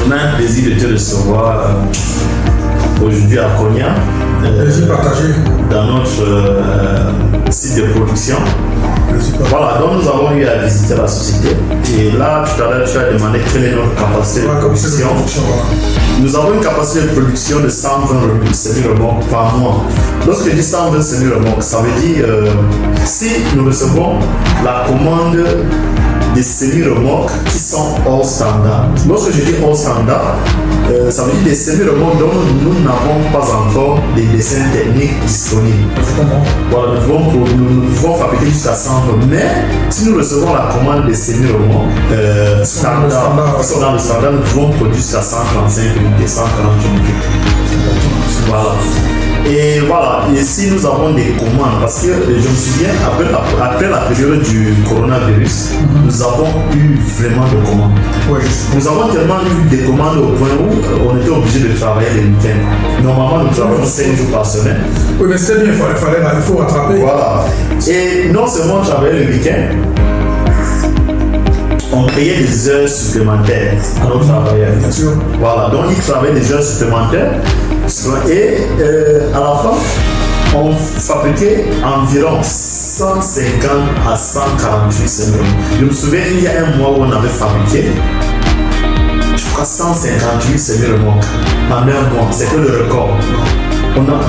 On a un plaisir de te recevoir aujourd'hui à Konya. Plaisir partagé. Dans notre site de production. Voilà, donc nous avons eu à visiter la société. Et là, tout à l'heure, tu as demandé quelle est notre capacité de production. Nous avons une capacité de production de 120 semi-remorques par mois. Lorsque je dis 120 semi-remorques, ça veut dire si nous recevons la commande des semi-remorques qui sont hors standard. Lorsque je dis hors standard, ça veut dire des semi-remorques dont nous n'avons pas encore des dessins techniques disponibles. Voilà, nous pouvons fabriquer jusqu'à 120, mais si nous recevons la commande des semi-remorques standard, qui sont dans le standard, nous pouvons produire jusqu'à 135 unités, 140 unités. Voilà. Et voilà, ici nous avons des commandes parce que je me souviens, après la période du coronavirus, nous avons eu vraiment de commandes. Oui. Nous avons tellement eu des commandes au point où on était obligé de travailler les week-ends. Normalement, nous travaillons 5 jours par semaine. Oui, mais c'est bien, il faut rattraper. Voilà. Et non seulement travailler le week-end, on payait des heures supplémentaires à nos travailleurs. Bien sûr. Voilà, donc ils travaillaient des heures supplémentaires et à la fin, on fabriquait environ 150 à 148 semaines. Je me souviens, il y a un mois où on avait fabriqué, je crois, 158 semaines en un mois. C'était le record.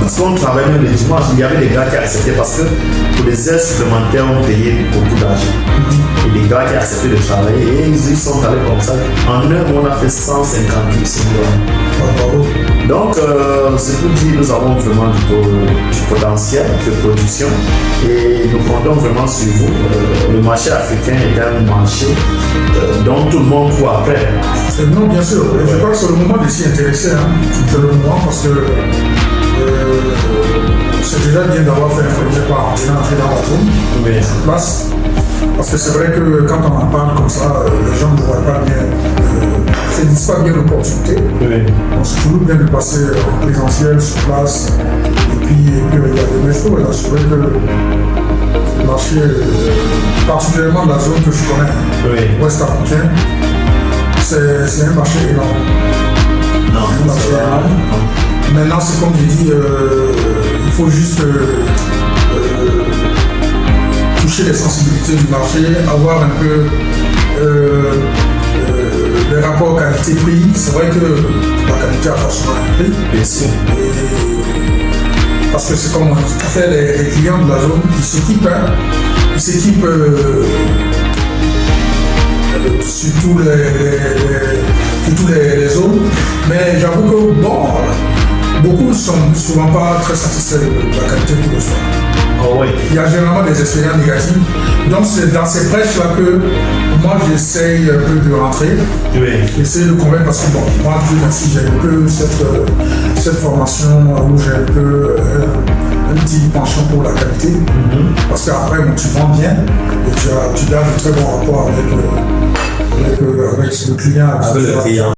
Parce qu'on travaillait même les dimanches, il y avait des gars qui acceptaient parce que pour les heures supplémentaires, on payait beaucoup d'argent. Et des gars qui acceptaient de travailler et ils sont allés comme ça. En un mois, on a fait 158 semaines. Donc, c'est pour dire que nous avons vraiment du potentiel de production et nous comptons vraiment sur vous. Le marché africain est un marché dont tout le monde court après. Non, bien sûr. Je crois que c'est le moment de s'y intéresser. C'est le moment parce que c'est déjà bien d'avoir fait un projet par entrer dans la zone, en place. Parce que c'est vrai que quand on en parle comme ça, les gens ne voient pas bien, ne disent pas bien l'opportunité. Oui. Donc c'est toujours bien de passer en présentiel, sur place, et puis regarder. Mais je peux assurer que le marché, particulièrement de la zone que je connais, ouest africain, c'est un marché énorme. Un marché énorme. Maintenant, c'est comme je dis, il faut juste toucher les sensibilités du marché, avoir un peu les rapports qualité-prix. C'est vrai que la qualité a forcément un prix. Bien sûr. Parce que c'est comme on fait les clients de la zone, ils s'équipent. Ils s'équipent sur tous les zones. Mais j'avoue que beaucoup ne sont souvent pas très satisfaits de la qualité qu'ils reçoivent. Oh oui. Il y a généralement des expériences négatives. Donc c'est dans ces brèches-là que moi j'essaye un peu de rentrer. Oui. Essayer de convaincre parce que moi merci, j'ai un peu cette formation où j'ai un peu un petit penchant pour la qualité. Parce qu'après tu vends bien et tu gardes un très bon rapport avec le client. Avec le client.